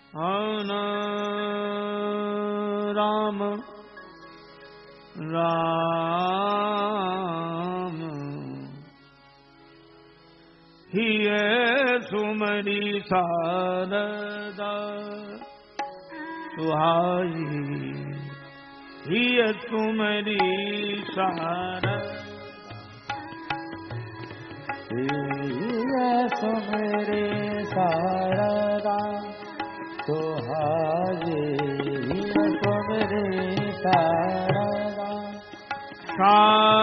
हन राम राम हिय सुमरी शारदा सुहाई हिय सुमरी शारदा हिय सुमरी शारदा सुहाई हिय सुमरी शारदा शारदा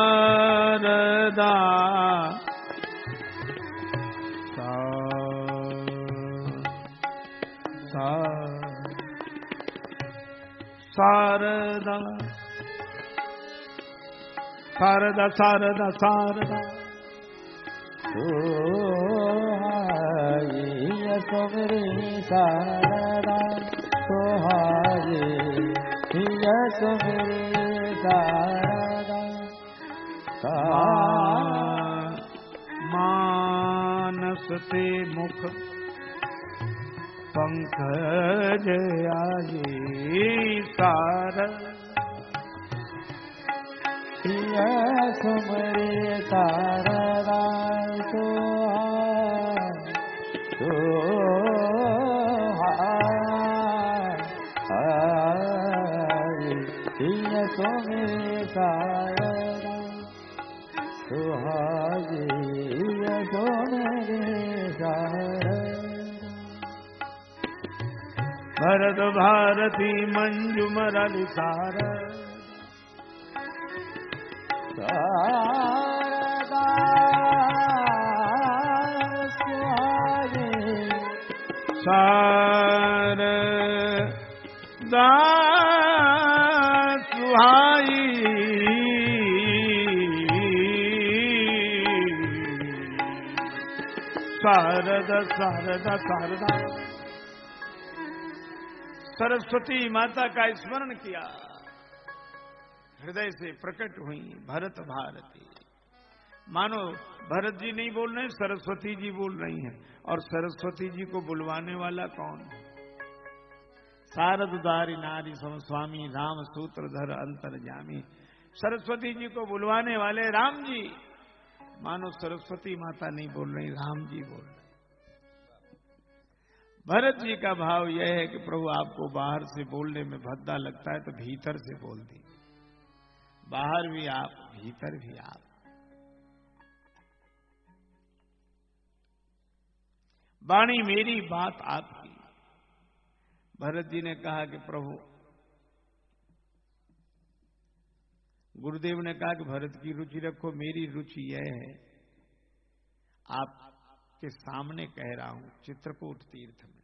शारदा शारदा शारदा शारदा सोहाई सुमरी शारदा सोहाई हिय सुमरी शारदा मानस ते मुख पंकज आये शारदा हिय सुमरी शारदा सोहाई हिय सुमरी शारदा सुहाई हिय सुमरी शारदा भरत भारती मंजू मरल शारदा शारदा सुहाई शारदा सुहाई शारदा शारदा शारदा सरस्वती माता का स्मरण किया, हृदय से प्रकट हुई भरत भारती। मानो भरत जी नहीं बोल रहे, सरस्वती जी बोल रही हैं। और सरस्वती जी को बुलवाने वाला कौन? शारदधारी नारी सम स्वामी राम सूत्रधर अंतर्यामी। सरस्वती जी को बुलवाने वाले राम जी। मानो सरस्वती माता नहीं बोल रही, राम जी बोल रहे। भरत जी का भाव यह है कि प्रभु आपको बाहर से बोलने में भद्दा लगता है तो भीतर से बोल दी। बाहर भी आप, भीतर भी आप। वाणी मेरी, बात आपकी। भरत जी ने कहा कि प्रभु, गुरुदेव ने कहा कि भरत की रुचि रखो, मेरी रुचि यह है, आपके सामने कह रहा हूं, चित्रकूट तीर्थ में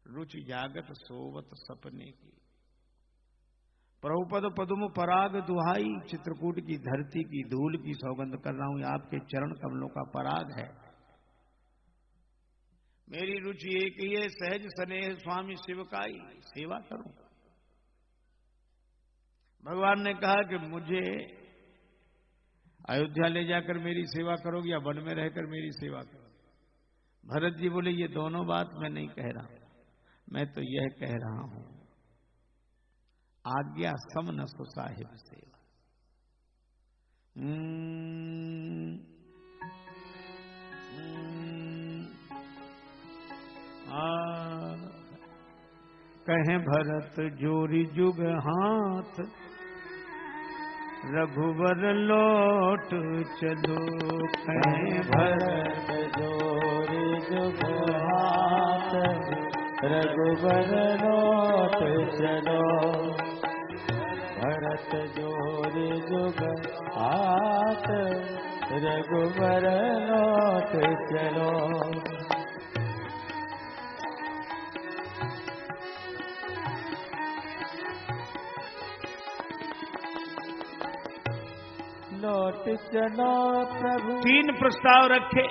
रुचि जागत सोवत सपने की। प्रभुपद पदुम पराग दुहाई, चित्रकूट की धरती की धूल की सौगंध कर रहा हूं, ये आपके चरण कमलों का पराग है। मेरी रुचि एक ही है, सहज स्नेह स्वामी शिव काई, सेवा करूं। भगवान ने कहा कि मुझे अयोध्या ले जाकर मेरी सेवा करोगे या वन में रहकर मेरी सेवा करोगे? भरत जी बोले, ये दोनों बात मैं नहीं कह रहा, मैं तो यह कह रहा हूं, आज्ञा सम न सो साहिब सेवा। कहें भरत जोरी जुग हाथ, रघुवर लौट चलो। कहें भरत जोरी जुग हाथ, रघुवर लौट चलो। भरत जोरी जुग हाथ, रघुवर लौट चलो। लौट चलो प्रभु। तीन प्रस्ताव रखे,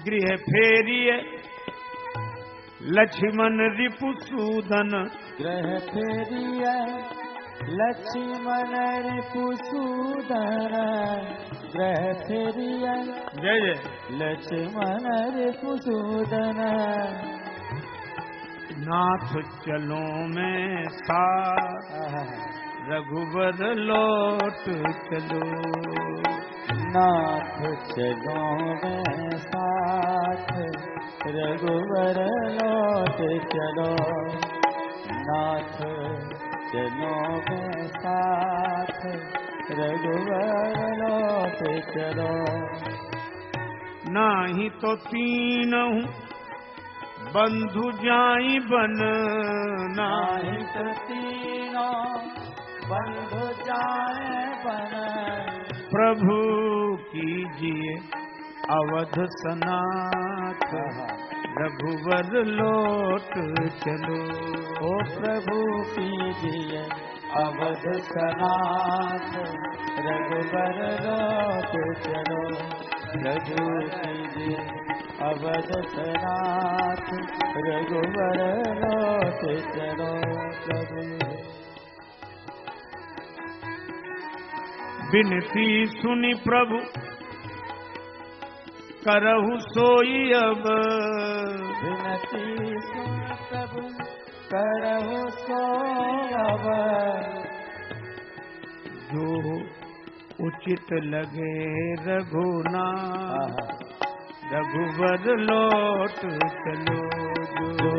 गृह फेरिए लक्ष्मण रिपुसूदन। गृह फेरिए लक्ष्मण रिपुसूदन। गृह फेरिए जय जय लक्ष्मण रिपुसूदन। नाथ चलो मैं साथ रघुवर लौट चलो। नाथ चलो मैं साथ रघुवर लौट चलो। नाथ चलो मैं साथ रघुवर लौट चलो। नाही तो तीनहु बंधु जाई बन, नाही तो तीनों बंधु जाए बन। प्रभु कीजिए अवध सनाथ रघुवर लौट चलो। ओ प्रभु कीजिए अवध सनाथ रघुवर लौट चलो। प्रभु कीजिए अवध सनाथ रघुवर लौट चलो। प्रभु बिनती सुनि प्रभु करहु सोई अब। विनती सुन प्रभु करहु सोई अब। जो उचित लगे रघुनाथ रघुवर लौट चलो। जो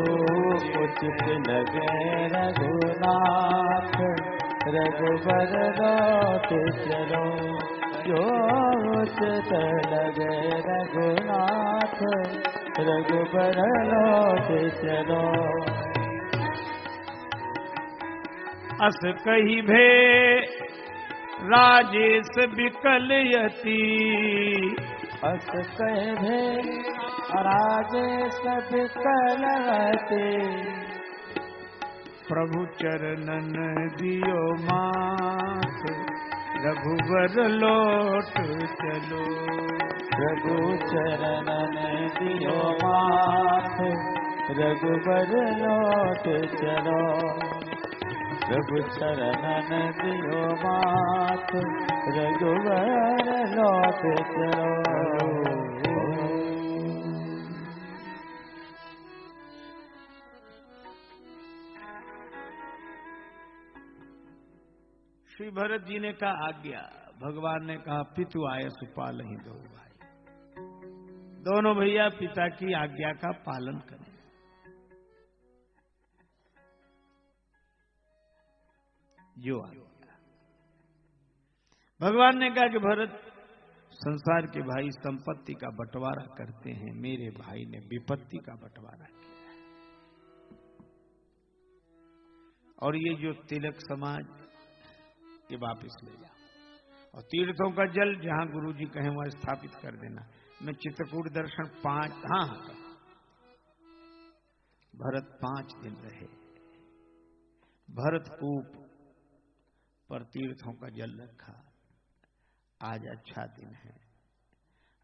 उचित लगे रघुनाथ रघुवर लौट चलो। जो उचित लगे रघुनाथ रघुवर लौट चलो। अस कही भे राजेश विकल यति। अस कहे राजेश विकल यति। प्रभु चरणन दियो माथ रघुवर लौट चलो। प्रभु चरणन दियो माथ रघुवर लौट चलो। प्रभु चरणन दियो माथ रघुवर लौट चलो। श्री भरत जी ने कहा आज्ञा। भगवान ने कहा पितु आय सुपाल ही दो भाई। दोनों भैया पिता की आज्ञा का पालन करें। जो आज्ञा। भगवान ने कहा कि भरत संसार के भाई संपत्ति का बंटवारा करते हैं, मेरे भाई ने विपत्ति का बंटवारा किया। और ये जो तिलक समाज ये वापिस ले जाओ और तीर्थों का जल जहां गुरुजी कहें वहां स्थापित कर देना। मैं चित्रकूट दर्शन 5 भरत 5 दिन रहे। भरत कूप पर तीर्थों का जल रखा। आज अच्छा दिन है।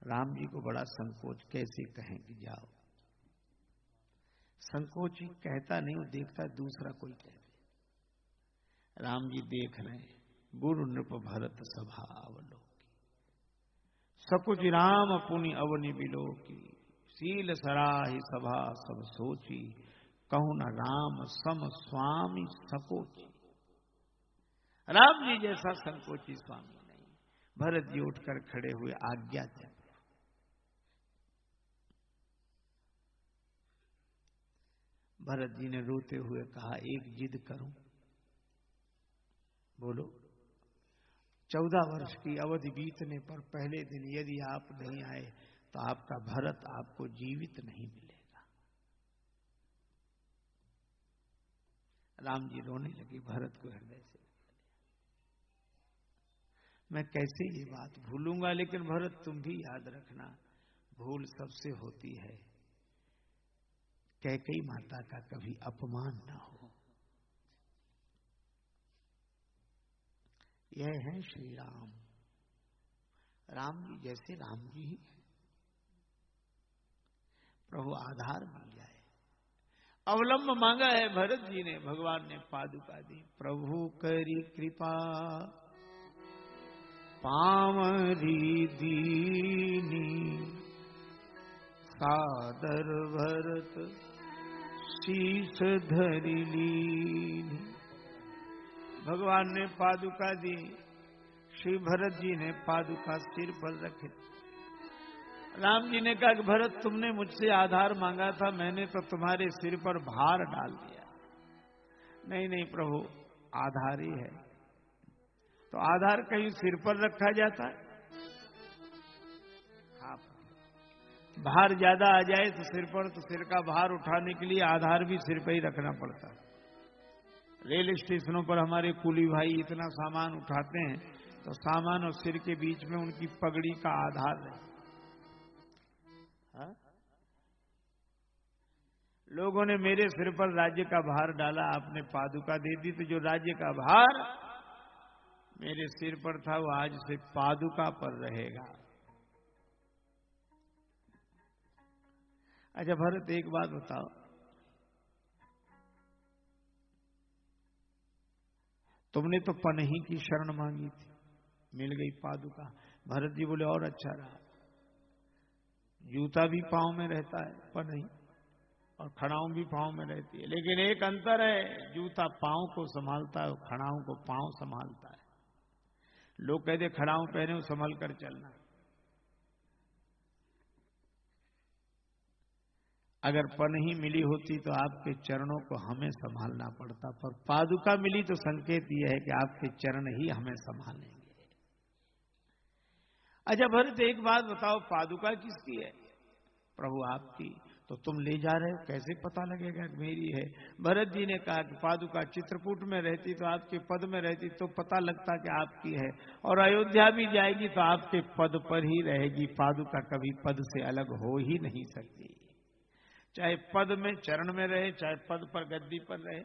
राम जी को बड़ा संकोच, कैसे कहें कि जाओ। संकोच ही कहता नहीं, वो देखता दूसरा कोई कहते। राम जी देख रहे हैं। गुरु नृप भरत सभा अवलोकी। सकुच राम पुनि अवनि बिलोकी। सील सराहि सभा सब सोची। कहु न राम सम स्वामी सकोची। राम जी जैसा संकोची स्वामी नहीं। भरत जी उठकर खड़े हुए, आज्ञा दे। भरत जी ने रोते हुए कहा एक जिद करूं। बोलो। 14 वर्ष की अवधि बीतने पर पहले दिन यदि आप नहीं आए तो आपका भरत आपको जीवित नहीं मिलेगा। राम जी रोने लगे भरत को हृदय से। मैं कैसे ये बात भूलूंगा, लेकिन भरत तुम भी याद रखना, भूल सबसे होती है। कैकेयी माता का कभी अपमान ना हो। यह है श्री राम। राम जी जैसे राम जी ही है। प्रभु आधार मिल जाए। अवलंब मांगा है भरत जी ने, भगवान ने पादुका दी। प्रभु करी कृपा पामरी दीनी। सादर भरत शीश धरि लीनी। भगवान ने पादुका दी, श्री भरत जी ने पादुका सिर पर रखे। राम जी ने कहा कि भरत तुमने मुझसे आधार मांगा था, मैंने तो तुम्हारे सिर पर भार डाल दिया। नहीं नहीं प्रभु, आधार ही है। तो आधार कहीं सिर पर रखा जाता है? हाँ, भार ज्यादा आ जाए तो सिर पर, तो सिर का भार उठाने के लिए आधार भी सिर पर ही रखना पड़ता है। रेल स्टेशनों पर हमारे कुली भाई इतना सामान उठाते हैं तो सामान और सिर के बीच में उनकी पगड़ी का आधार है। हाँ? लोगों ने मेरे सिर पर राज्य का भार डाला, आपने पादुका दे दी, तो जो राज्य का भार मेरे सिर पर था वो आज से पादुका पर रहेगा। अच्छा भरत, एक बात बताओ, तुमने तो पनही की शरण मांगी थी, मिल गई पादुका। भरत जी बोले और अच्छा रहा, जूता भी पांव में रहता है पनही, और खड़ाऊं भी पांव में रहती है, लेकिन एक अंतर है, जूता पांव को संभालता है, खड़ाऊं को पांव संभालता है। लोग कहते खड़ाऊं पहने हो संभल कर चलना। अगर पनही मिली होती तो आपके चरणों को हमें संभालना पड़ता, पर पादुका मिली तो संकेत यह है कि आपके चरण ही हमें संभालेंगे। अच्छा भरत, एक बात बताओ, पादुका किसकी है? प्रभु आपकी। तो तुम ले जा रहे हो, कैसे पता लगेगा कि मेरी है? भरत जी ने कहा कि पादुका चित्रकूट में रहती तो आपके पद में रहती तो पता लगता कि आपकी है, और अयोध्या भी जाएगी तो आपके पद पर ही रहेगी। पादुका कभी पद से अलग हो ही नहीं सकती, चाहे पद में चरण में रहे, चाहे पद पर गद्दी पर रहे।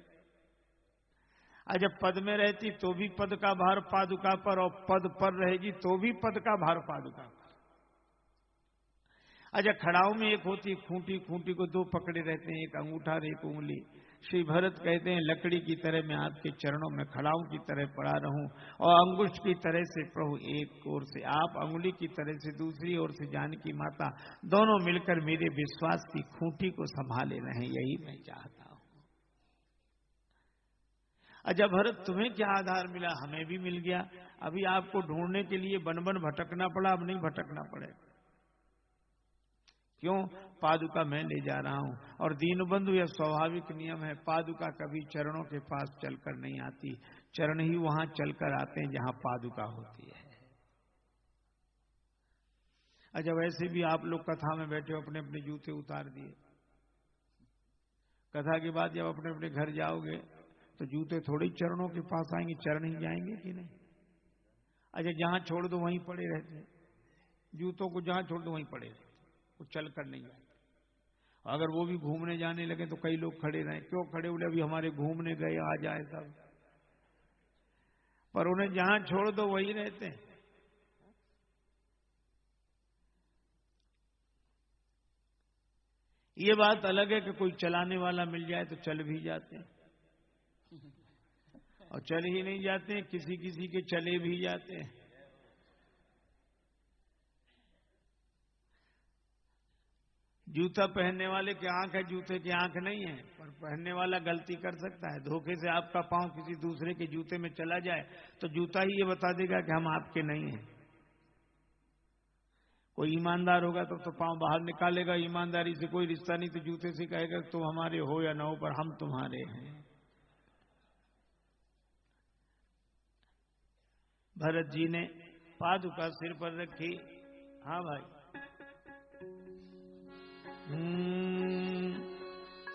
जब पद में रहती तो भी पद का भार पादुका पर, और पद पर रहेगी तो भी पद का भार पादुका पर। अच्छा खड़ाऊ में एक होती खूंटी, खूंटी को दो पकड़े रहते हैं, एक अंगूठा और एक उंगली। श्री भरत कहते हैं लकड़ी की तरह मैं आपके चरणों में खड़ाऊ की तरह पड़ा रहूं, और अंगुष्ठ की तरह से प्रभु एक ओर से आप, अंगुली की तरह से दूसरी ओर से जानकी माता, दोनों मिलकर मेरे विश्वास की खूंटी को संभाले रहें, यही मैं चाहता हूं। अच्छा भरत, तुम्हें क्या आधार मिला? हमें भी मिल गया। अभी आपको ढूंढने के लिए बन बन भटकना पड़ा, अब नहीं भटकना पड़ेगा। क्यों? पादुका मैं ले जा रहा हूं। और दीनबंधु, यह स्वाभाविक नियम है, पादुका कभी चरणों के पास चलकर नहीं आती, चरण ही वहां चलकर आते हैं जहां पादुका होती है। अच्छा वैसे भी आप लोग कथा में बैठे हो, अपने अपने जूते उतार दिए, कथा के बाद जब अपने अपने घर जाओगे तो जूते थोड़ी चरणों के पास आएंगे, चरण ही जाएंगे कि नहीं? अच्छा जहां छोड़ दो वहीं पड़े रहते हैं, जूतों को जहां छोड़ दो वहीं पड़े रहते, वो चल कर नहीं जाते। अगर वो भी घूमने जाने लगे तो कई लोग खड़े रहे, क्यों खड़े? बोले अभी हमारे घूमने गए, आ जाए सब, पर उन्हें जहां छोड़ दो वही रहते हैं। ये बात अलग है कि कोई चलाने वाला मिल जाए तो चल भी जाते हैं, और चल ही नहीं जाते हैं, किसी किसी के चले भी जाते हैं। जूता पहनने वाले की आंख है, जूते की आंख नहीं है, पर पहनने वाला गलती कर सकता है। धोखे से आपका पांव किसी दूसरे के जूते में चला जाए तो जूता ही ये बता देगा कि हम आपके नहीं हैं। कोई ईमानदार होगा तो पांव बाहर निकालेगा, ईमानदारी से कोई रिश्ता नहीं तो जूते से कहेगा तुम हमारे हो या ना हो, पर हम तुम्हारे हैं। भरत जी ने पादुका सिर पर रखी। हाँ भाई,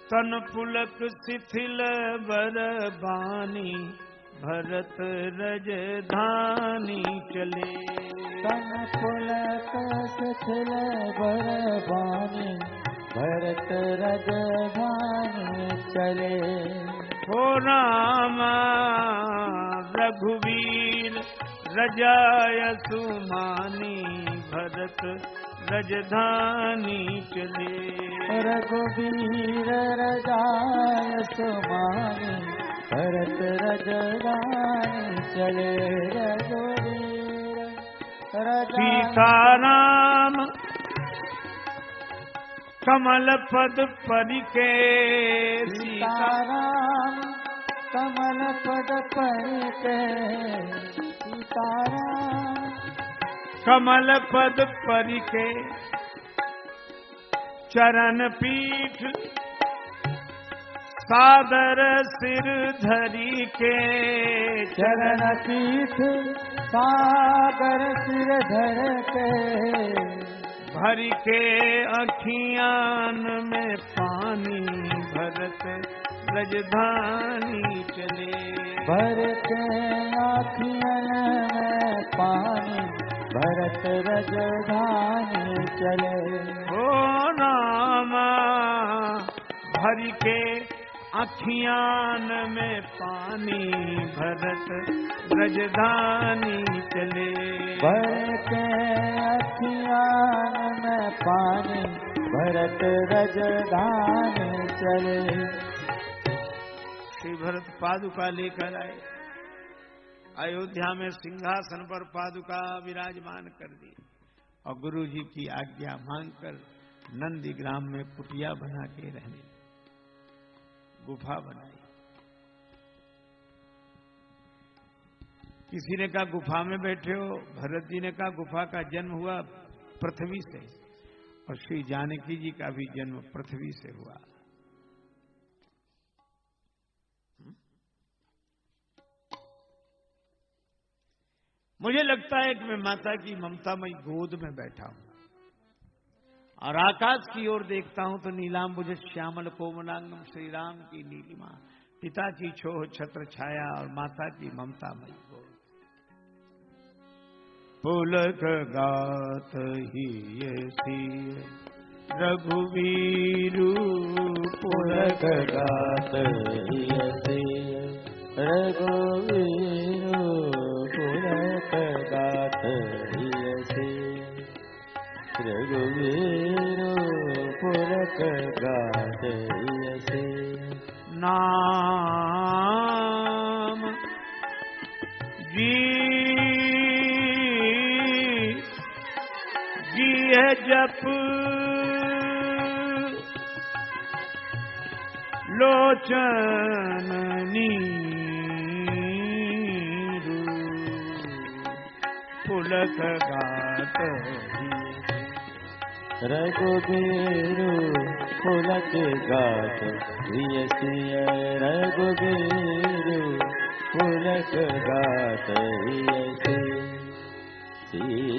तन पुलक शिथिल बरबानी, भरत रजधानी चले। तन पुलक शिथिल बरबानी, भरत रजधानी चले। हो राम रघुवीर रजाय सुमानी, भरत रजधानी चले। रघुवीर रजाय सुमानी, भरत रजधानी चले। रघुवीर सीताराम कमल पद परिके सीताराम कमल पद परिके सीताराम कमल पद परिके चरण पीठ सादर सिर धरी के चरण पीठ सागर सिर धर के भर के अखियान में पानी भरत ब्रजधानी चले भर के अखियान में पानी भरत ब्रजधानी चले ओ रामा भर के अखियान में पानी भरत ब्रजधानी चले भर के अखियान में पानी भरत ब्रजधानी चले। श्री भरत पादुका लेकर आए, अयोध्या में सिंहासन पर पादुका विराजमान कर दी और गुरु जी की आज्ञा मांगकर नंदीग्राम में कुटिया बना के रहने, गुफा बनाई। किसी ने कहा गुफा में बैठे हो, भरत जी ने कहा गुफा का जन्म हुआ पृथ्वी से और श्री जानकी जी का भी जन्म पृथ्वी से हुआ। मुझे लगता है कि मैं माता की ममतामयी गोद में बैठा हूं और आकाश की ओर देखता हूं तो नीलांबुज श्यामल कोमलांगम श्री राम की नीलिमा, पिता की छोह छत्र छाया और माता की ममतामयी गोद। पुलक गात ही सी रघुवीरु पुलक गात ही रघुवीरु पुलक गात ही रघुवीरु पुलक गात ही नाम जी है जप लोचन नीरू पुलक गात रघुवीरु पुलक गात सिय रघुवीरु पुलक गात सिया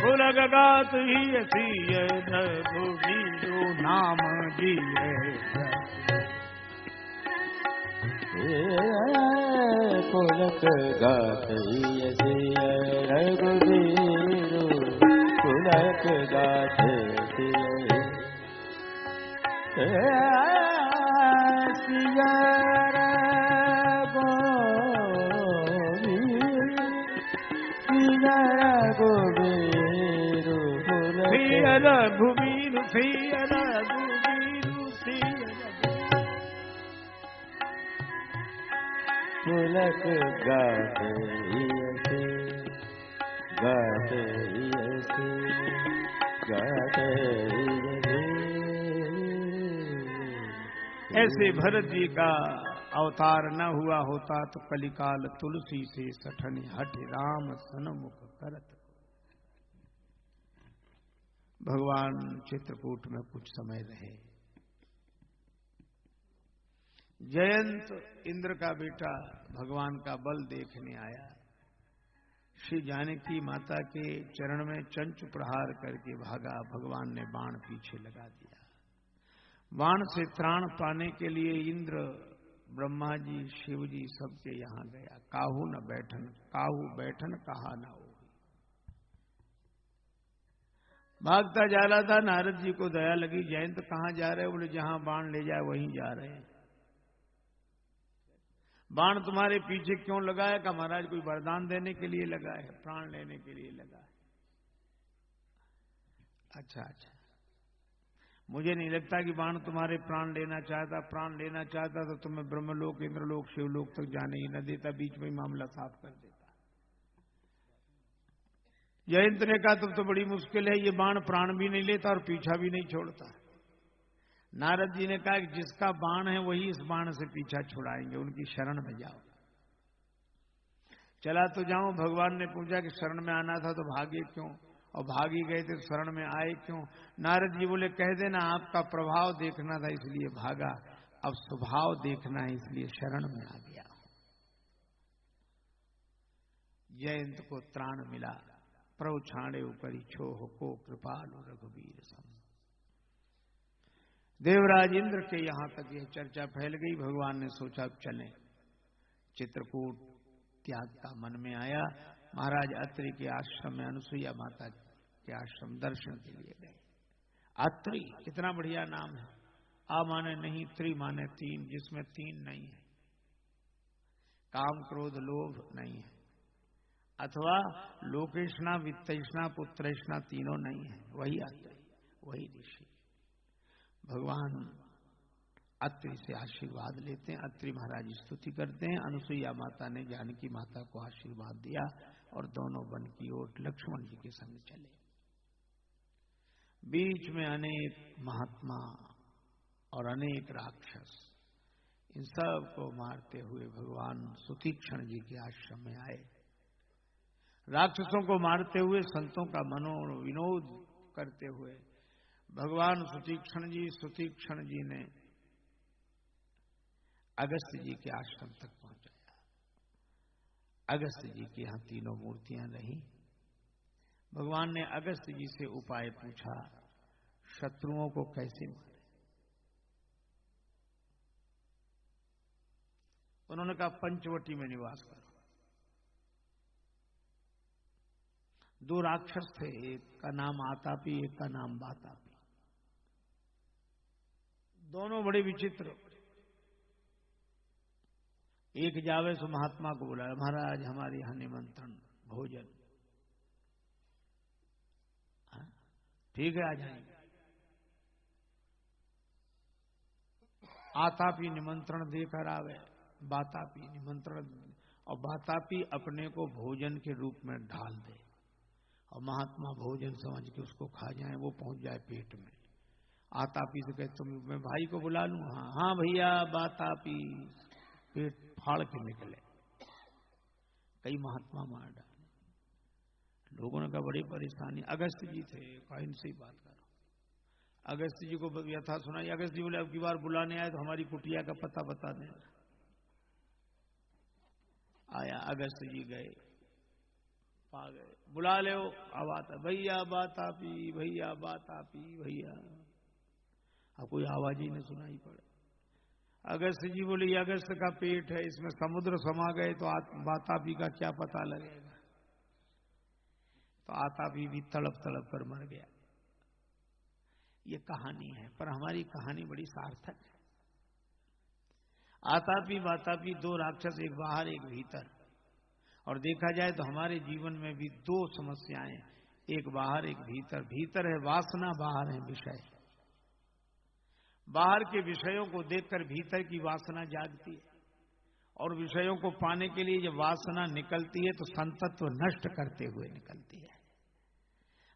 पुलक गात ही सिय रघुवीरु नाम जी पुलक गात ही सिय रघुवीरु पुलक गात सिय रघुवीरु पुलक गात ऐसे भरत जी का अवतार न हुआ होता तो कलिकाल तुलसी से सठन हट राम सन्मुख करत। भगवान चित्रकूट में कुछ समय रहे। जयंत इंद्र का बेटा भगवान का बल देखने आया। श्री जानकी माता के चरण में चंचु प्रहार करके भागा। भगवान ने बाण पीछे लगा दिया। बाण से त्राण पाने के लिए इंद्र, ब्रह्मा जी, शिव जी सबके यहां गया। काहू न बैठन, काहू बैठन कहा न हो। भागता जा रहा था, नारद जी को दया लगी, जयंत कहां जा रहे हो? बोले जहां बाण ले जाए वहीं जा रहे हैं। बाण तुम्हारे पीछे क्यों लगा है? कि महाराज कोई वरदान देने के लिए लगा है, प्राण लेने के लिए लगा है। अच्छा अच्छा, मुझे नहीं लगता कि बाण तुम्हारे प्राण लेना चाहता। प्राण लेना चाहता तो तुम्हें ब्रह्मलोक, इंद्रलोक, शिवलोक तक जाने ही न देता, बीच में ही मामला साफ कर देता। जयंत ने कहा तब तो बड़ी मुश्किल है, ये बाण प्राण भी नहीं लेता और पीछा भी नहीं छोड़ता। नारद जी ने कहा कि जिसका बाण है वही इस बाण से पीछा छुड़ाएंगे, उनकी शरण में जाओ। चला तो जाऊं। भगवान ने पूछा कि शरण में आना था तो भागे क्यों, और भागी गए थे तो शरण में आए क्यों? नारद जी बोले कह देना आपका प्रभाव देखना था इसलिए भागा, अब स्वभाव देखना है इसलिए शरण में आ गया। जयंत को त्राण मिला, प्रभु छाड़े ऊपरी छोह को कृपालु रघुवीर सम। देवराज इंद्र के यहां तक यह चर्चा फैल गई। भगवान ने सोचा अब चलें। चित्रकूट त्याग का मन में आया। महाराज अत्रि के आश्रम में अनुसुईया माता के आश्रम दर्शन के लिए गए। अत्रि कितना बढ़िया नाम है। आ माने नहीं, त्रि माने तीन, जिसमें तीन नहीं है। काम क्रोध लोभ नहीं है, अथवा लोकेशना वित्तैषणा पुत्रैषणा तीनों नहीं है, वही अत्रि, वही ऋषि। भगवान अत्रि से आशीर्वाद लेते हैं। अत्रि महाराज स्तुति करते हैं। अनुसुईया माता ने जानकी माता को आशीर्वाद दिया और दोनों वन की ओर लक्ष्मण जी के संग चले। बीच में अनेक महात्मा और अनेक राक्षस, इन सब को मारते हुए भगवान सुतीक्षण जी के आश्रम में आए। राक्षसों को मारते हुए, संतों का मनोविनोद करते हुए भगवान सुतीक्षण जी ने अगस्त्य जी के आश्रम तक पहुंचाया। अगस्त्य जी की यहां तीनों मूर्तियां रही। भगवान ने अगस्त्य जी से उपाय पूछा, शत्रुओं को कैसे मारे? उन्होंने कहा पंचवटी में निवास करो। दो राक्षस थे, एक का नाम आतापी, एक का नाम बातापी। दोनों बड़े विचित्र। एक जावे सो महात्मा को बुलाया, महाराज हमारे यहां निमंत्रण भोजन। ठीक है आ जाएंगे। आतापी निमंत्रण देकर आवे, बातापी निमंत्रण, और बातापी अपने को भोजन के रूप में ढाल दे और महात्मा भोजन समझ के उसको खा जाए, वो पहुंच जाए पेट में। आतापी से कहते तुम मैं भाई को बुला लूं? हाँ भैया। बातापी पेट फाड़ के निकले। कई महात्मा मार डाले। लोगों ने कहा बड़ी परेशानी। अगस्त्य जी थे, कहा इनसे ही बात करो। अगस्त्य जी को यथा सुनाई। अगस्त्य जी बोले अब की बार बुलाने आए तो हमारी कुटिया का पता बता दें। आया, अगस्त्य जी गए, पा गए, बुला ले आवाज, भैया बातापी, भैया बातापी, भैया। अब कोई आवाज ही नहीं सुनाई पड़े। अगस्त्य जी बोले अगस्त का पेट है, इसमें समुद्र समा गए तो बातापी का क्या पता लगेगा। तो आतापी भी तड़प तड़प कर मर गया। ये कहानी है, पर हमारी कहानी बड़ी सार्थक है। आतापी बातापी दो राक्षस, एक बाहर एक भीतर। और देखा जाए तो हमारे जीवन में भी दो समस्याएं, एक बाहर एक भीतर। भीतर है वासना, बाहर है विषय। बाहर के विषयों को देखकर भीतर की वासना जागती है, और विषयों को पाने के लिए जब वासना निकलती है तो संतत्व नष्ट करते हुए निकलती है।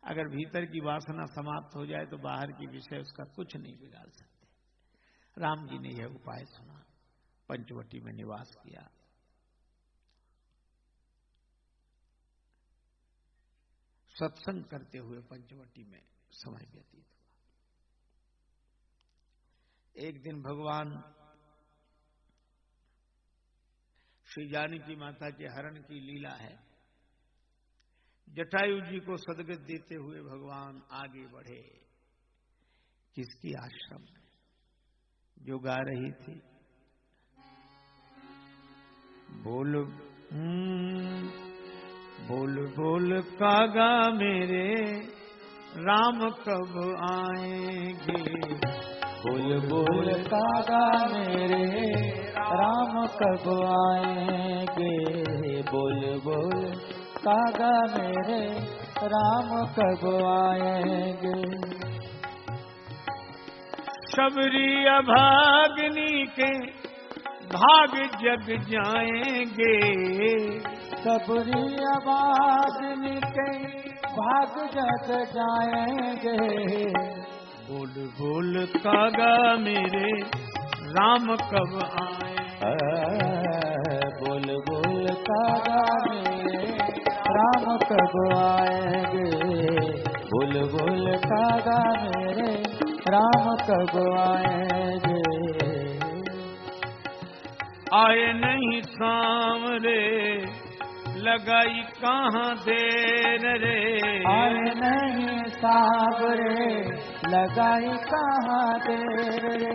अगर भीतर की वासना समाप्त हो जाए तो बाहर की विषय उसका कुछ नहीं बिगाड़ सकते। राम जी ने यह उपाय सुना, पंचवटी में निवास किया। सत्संग करते हुए पंचवटी में समय व्यतीत हुआ। एक दिन भगवान श्री जानकी माता के हरण की लीला है। जटायु जी को सदगत देते हुए भगवान आगे बढ़े। किसकी आश्रम में? जो गा रही थी, बोल बोल बोल कागा मेरे राम कब आएंगे। बुलबुल कागा मेरे राम कब आएंगे। बुलबुल कागा मेरे राम कब आएंगे। शबरी अभागिनी के भाग जग जाएंगे। सबरी अभागिनी के भाग जग जाएंगे। बोल बोल कागा मेरे राम कब आए। बोल बोल कागा मेरे राम कब आएंगे। बोल बोल कागा मेरे राम कब आएंगे। आए नहीं सांवरे लगाई कहाँ देर रे। आए नहीं सांवरे लगाई कहाँ देर रे।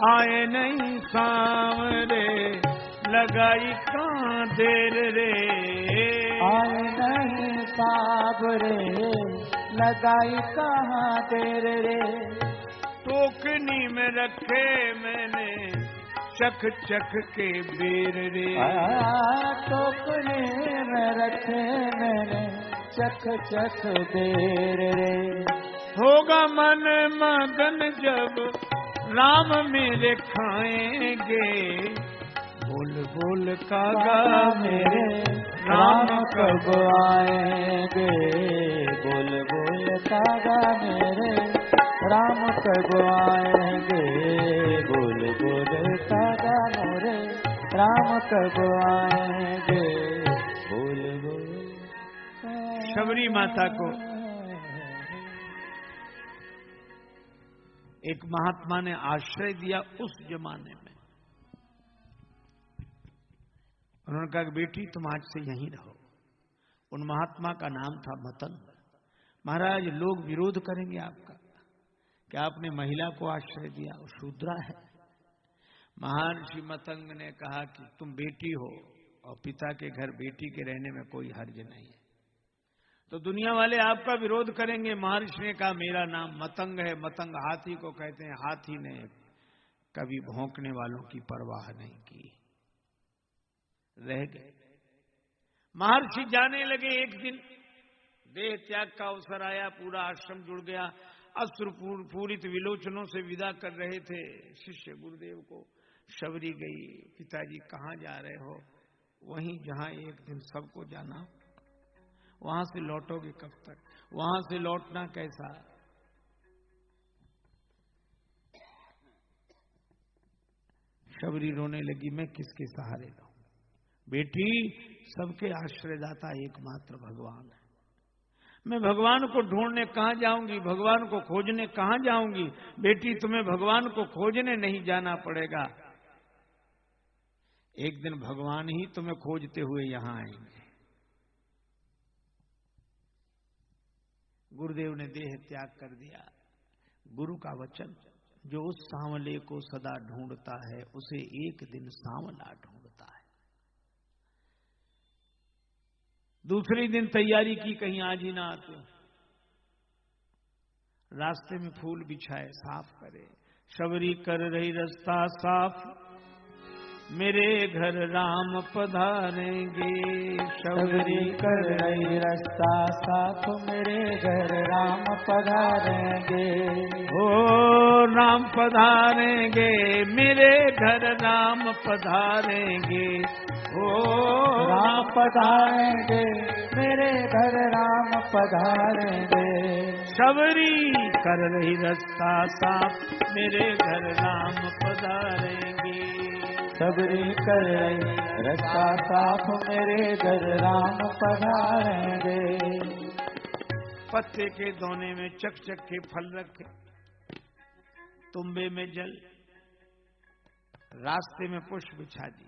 आए नहीं सांवरे लगाई कहाँ देर रे। आए नहीं सांवरे लगाई कहाँ देर रे। टोकनी में रखे मैंने चख चख के बेर रे। टोकनी में रखे मैंने चख चख बेर रे। होगा मन मगन जब राम मेरे खाएंगे। बोल बोल कागा मेरे राम कब आएंगे। बोल बोल कागा मेरे राम कब आएंगे। बोल बोल कागा मेरे राम कब आएंगे। बोल बोल। शबरी माता को एक महात्मा ने आश्रय दिया उस जमाने में। उन्होंने कहा बेटी तुम आज से यहीं रहो। उन महात्मा का नाम था मतंग। महाराज लोग विरोध करेंगे आपका कि आपने महिला को आश्रय दिया, वो शूद्रा है। महर्षि मतंग ने कहा कि तुम बेटी हो और पिता के घर बेटी के रहने में कोई हर्ज नहीं है, तो दुनिया वाले आपका विरोध करेंगे। महर्षि ने कहा मेरा नाम मतंग है। मतंग हाथी को कहते हैं। हाथी ने कभी भौंकने वालों की परवाह नहीं की, रह गए। महर्षि जाने लगे। एक दिन देह त्याग का अवसर आया, पूरा आश्रम जुड़ गया। अश्रुपूरित विलोचनों से विदा कर रहे थे शिष्य गुरुदेव को। शबरी गई, पिताजी कहाँ जा रहे हो? वहीं जहां एक दिन सबको जाना। वहां से लौटोगे कब तक? वहां से लौटना कैसा? शबरी रोने लगी, मैं किसके सहारे रहूं? बेटी सबके आश्रयदाता एकमात्र भगवान है। मैं भगवान को ढूंढने कहां जाऊंगी? भगवान को खोजने कहां जाऊंगी? बेटी तुम्हें भगवान को खोजने नहीं जाना पड़ेगा। एक दिन भगवान ही तुम्हें खोजते हुए यहां आएंगे। गुरुदेव ने देह त्याग कर दिया। गुरु का वचन, जो उस सांवले को सदा ढूंढता है उसे एक दिन सांवला ढूंढता है। दूसरे दिन तैयारी की, कहीं आज ही ना आते। रास्ते में फूल बिछाए, साफ करे। शबरी कर रही रास्ता साफ, मेरे घर राम पधारेंगे। शबरी कर रही रास्ता साफ, मेरे घर राम पधारेंगे। ओ राम पधारेंगे, मेरे घर राम पधारेंगे। ओ राम पधारेंगे, मेरे घर राम पधारेंगे। शबरी कर रही रास्ता साफ, मेरे घर राम पधारेंगे। सबरी कर रही रास्ता साफ मेरे घर राम पधारेंगे। पत्ते के दोने में चक के फल रखे, तुम्बे में जल, रास्ते में पुष्प बिछा दी।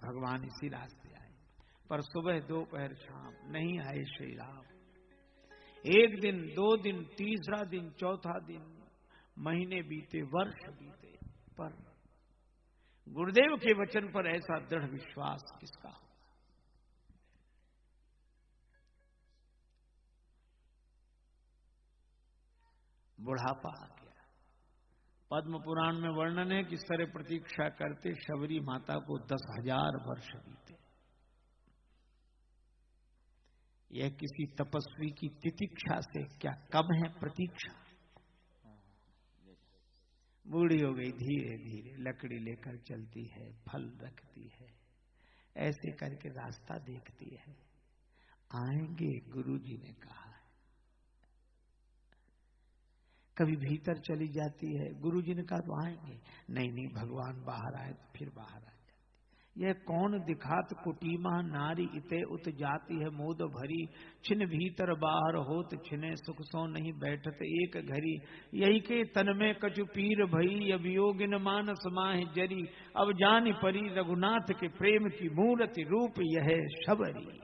भगवान इसी रास्ते आए, पर सुबह दोपहर शाम नहीं आए श्री राम। एक दिन, 2 दिन, तीसरा दिन, चौथा दिन, महीने बीते, वर्ष बीते, पर गुरुदेव के वचन पर ऐसा दृढ़ विश्वास किसका हो? बुढ़ापा आ गया। पद्म पुराण में वर्णन है कि सरे प्रतीक्षा करते शबरी माता को 10,000 वर्ष बीते। यह किसी तपस्वी की तितिक्षा से क्या कम है प्रतीक्षा? बूढ़ी हो गई, धीरे धीरे लकड़ी लेकर चलती है, फल रखती है, ऐसे करके रास्ता देखती है। आएंगे, गुरुजी ने कहा है। कभी भीतर चली जाती है, गुरुजी ने कहा तो आएंगे, नहीं भगवान बाहर आए तो फिर बाहर आ जाती। यह कौन दिखात कुटीमा नारी इते उत जाती है मोद भरी, छिन भीतर बाहर होत छिने सुख सो नहीं बैठत एक घड़ी, यही के तन में कछु पीर भई अभियोगिन मानस माह जरी, अब जान परी रघुनाथ के प्रेम की मूर्ति रूप यह शबरी।